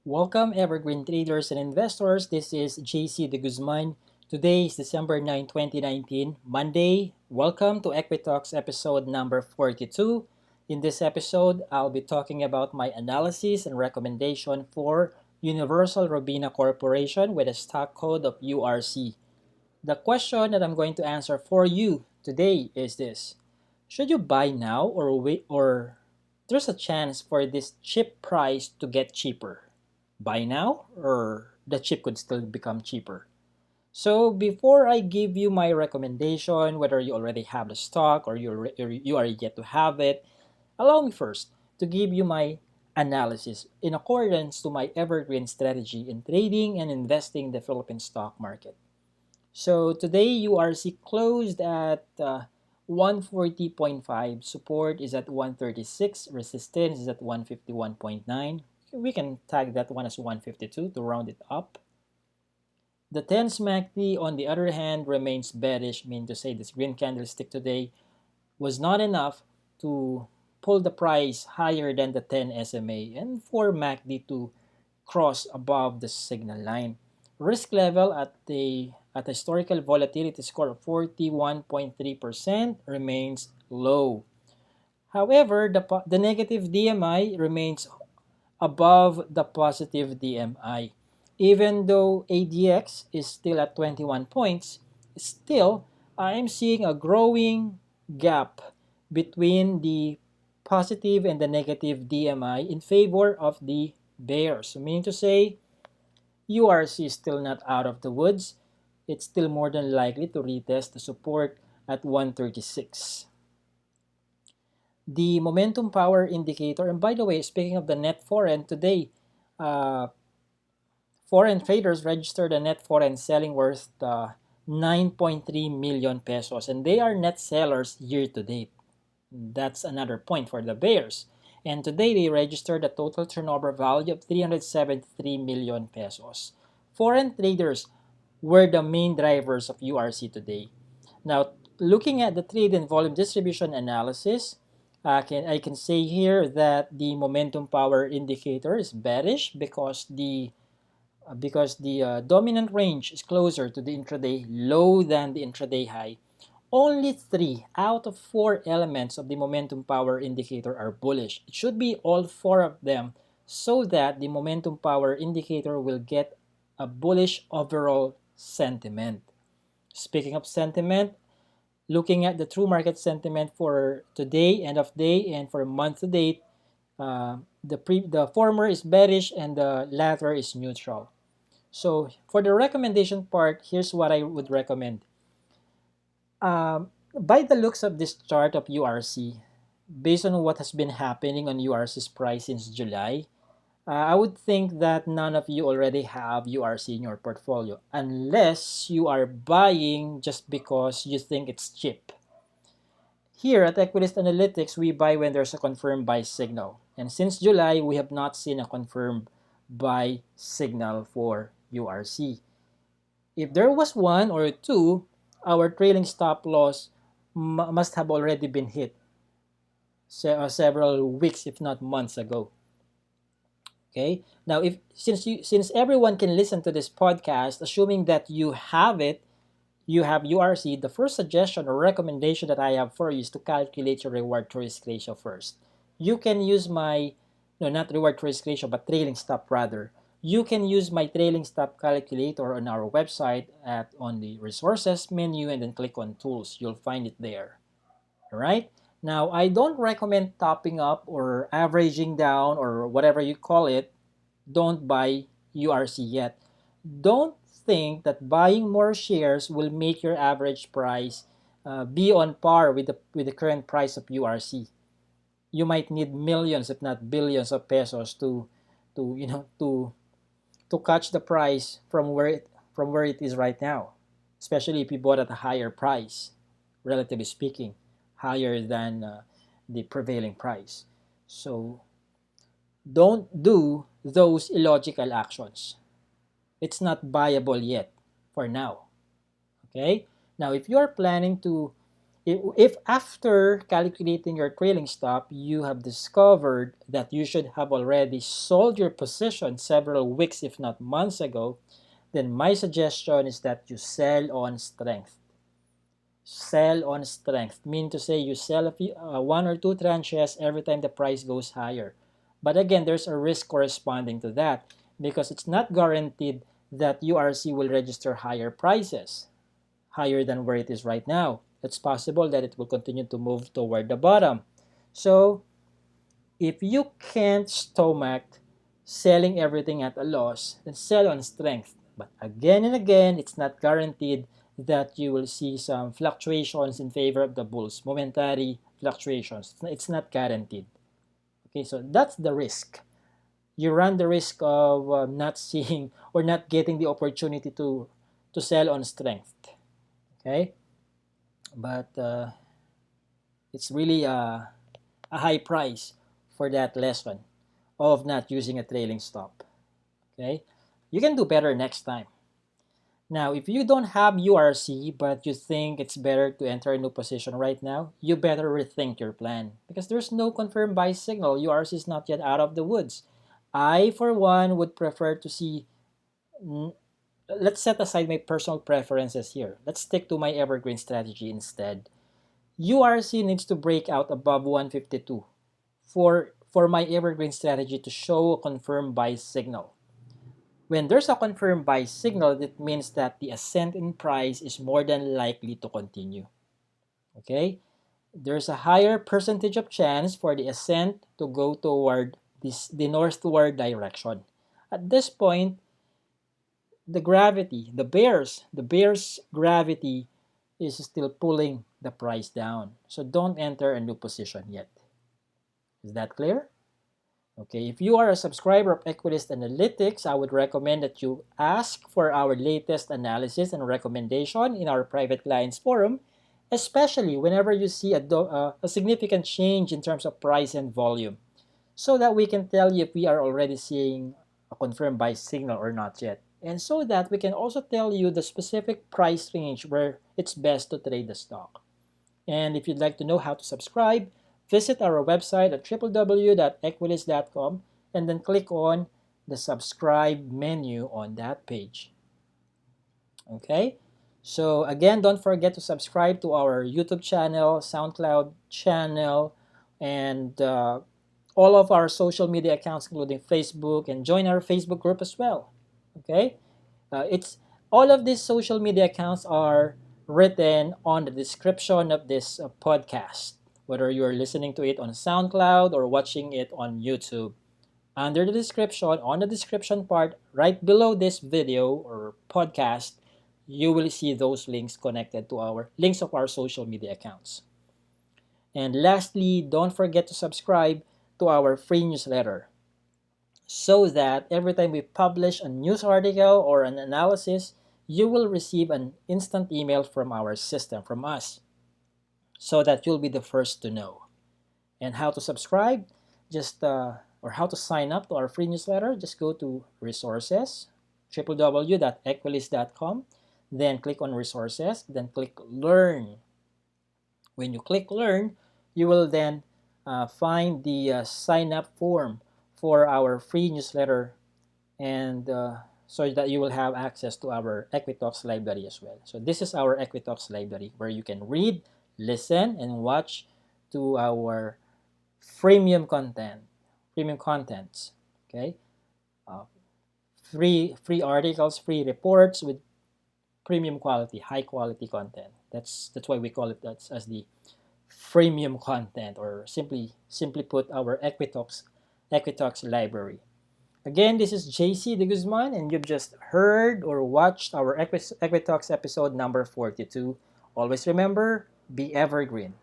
Welcome, evergreen traders and investors. This is JC De Guzman. Today is December 9, 2019, Monday. Welcome to EquiTalks episode number 42. In this episode, I'll be talking about my analysis and recommendation for Universal Robina Corporation with a stock code of URC. The question that I'm going to answer for you today is this: should you buy now or wait, or there's a chance for this cheap price to get cheaper? Buy now or the cheap could still become cheaper? So before I give you my recommendation, whether you already have the stock or you are yet to have it, allow me first to give you my analysis in accordance to my evergreen strategy in trading and investing in the Philippine stock market. So today URC closed at 140.5, support is at 136, resistance is at 151.9. We can tag that one as 152 to round it up. The 10 MACD on the other hand remains bearish, meaning to say this green candlestick today was not enough to pull the price higher than the 10 SMA and for MACD to cross above the signal line. Risk level at the historical volatility score of 41.3% remains low. However, the negative DMI remains above the positive DMI. Even though ADX is still at 21 points, still I am seeing a growing gap between the positive and the negative DMI in favor of the bears. So meaning to say, URC is still not out of the woods. It's still more than likely to retest the support at 136. The momentum power indicator, and by the way, speaking of the net foreign, today, uh, foreign traders registered a net foreign selling worth 9.3 million pesos, and they are net sellers year to date. That's another point for the bears. And today they registered a total turnover value of 373 million pesos. Foreign traders were the main drivers of URC today. Now, looking at the trade and volume distribution analysis, I can say here that the momentum power indicator is bearish because the dominant range is closer to the intraday low than the intraday high. Only 3 out of 4 elements of the momentum power indicator are bullish. It should be all 4 of them so that the momentum power indicator will get a bullish overall sentiment. Speaking of sentiment, looking at the true market sentiment for today, end of day, and for month to date, the former is bearish and the latter is neutral. So for the recommendation part, here's what I would recommend. By the looks of this chart of URC, based on what has been happening on URC's price since July, I would think that none of you already have URC in your portfolio unless you are buying just because you think it's cheap. Here at Equilyst Analytics, we buy when there's a confirmed buy signal. And since July, we have not seen a confirmed buy signal for URC. If there was one or two, our trailing stop loss must have already been hit several weeks, if not months ago. Okay. Now, if since everyone can listen to this podcast, assuming that you have it, you have URC, the first suggestion or recommendation that I have for you is to calculate your reward to risk ratio first. You can use my, no, not reward to risk ratio, but trailing stop rather. You can use my trailing stop calculator on our website on the resources menu and then click on tools. You'll find it there. All right. Now, I don't recommend topping up or averaging down or whatever you call it. Don't buy URC yet. Don't think that buying more shares will make your average price be on par with the current price of URC. You might need millions, if not billions, of pesos to you know to catch the price from where it is right now, especially if you bought at a higher price, relatively speaking, higher than the prevailing price. So don't do those illogical actions. It's not buyable yet for now. Okay? Now, if you are planning to If after calculating your trailing stop, you have discovered that you should have already sold your position several weeks, if not months ago, then my suggestion is that you sell on strength. Sell on strength. Mean to say you sell one or two tranches every time the price goes higher. But again, there's a risk corresponding to that because it's not guaranteed that URC will register higher prices, higher than where it is right now. It's possible that it will continue to move toward the bottom. So if you can't stomach selling everything at a loss, then sell on strength. But again and again, it's not guaranteed that you will see some fluctuations in favor of the bulls, momentary fluctuations. It's not guaranteed. Okay, so that's the risk. You run the risk of not seeing or not getting the opportunity to sell on strength. Okay, but it's really a high price for that lesson of not using a trailing stop. Okay, you can do better next time. Now, if you don't have URC but you think it's better to enter a new position right now, you better rethink your plan because there's no confirmed buy signal. URC is not yet out of the woods. I, for one, would prefer to see. Let's set aside my personal preferences here. Let's stick to my evergreen strategy instead. URC needs to break out above 152 for my evergreen strategy to show a confirmed buy signal. When there's a confirmed buy signal, that means that the ascent in price is more than likely to continue. Okay? There's a higher percentage of chance for the ascent to go toward the northward direction. At this point, the bear's gravity is still pulling the price down. So don't enter a new position yet. Is that clear? Okay, if you are a subscriber of Equilyst Analytics, I would recommend that you ask for our latest analysis and recommendation in our private clients forum, especially whenever you see a significant change in terms of price and volume, so that we can tell you if we are already seeing a confirmed buy signal or not yet. And so that we can also tell you the specific price range where it's best to trade the stock. And if you'd like to know how to subscribe, visit our website at www.equilyst.com and then click on the subscribe menu on that page. Okay? So again, don't forget to subscribe to our YouTube channel, SoundCloud channel, and all of our social media accounts, including Facebook, and join our Facebook group as well. Okay? It's all of these social media accounts are written on the description of this podcast, whether you're listening to it on SoundCloud or watching it on YouTube. Under the description, on the description part, right below this video or podcast, you will see those links connected to our links of our social media accounts. And lastly, don't forget to subscribe to our free newsletter so that every time we publish a news article or an analysis, you will receive an instant email from our system, from us, so that you'll be the first to know. And how to subscribe, or how to sign up to our free newsletter, just go to resources, www.equilyst.com, then click on resources, then click learn. When you click learn, you will then find the sign up form for our free newsletter, and so that you will have access to our EquiTalks library as well. So this is our EquiTalks library where you can read, listen, and watch to our premium contents. Okay, free articles, free reports with premium quality, high quality content. That's why we call it as the freemium content, or simply put, our EquiTalks library. Again, this is JC De Guzman, and you've just heard or watched our EquiTalks episode number 42. Always remember, be evergreen.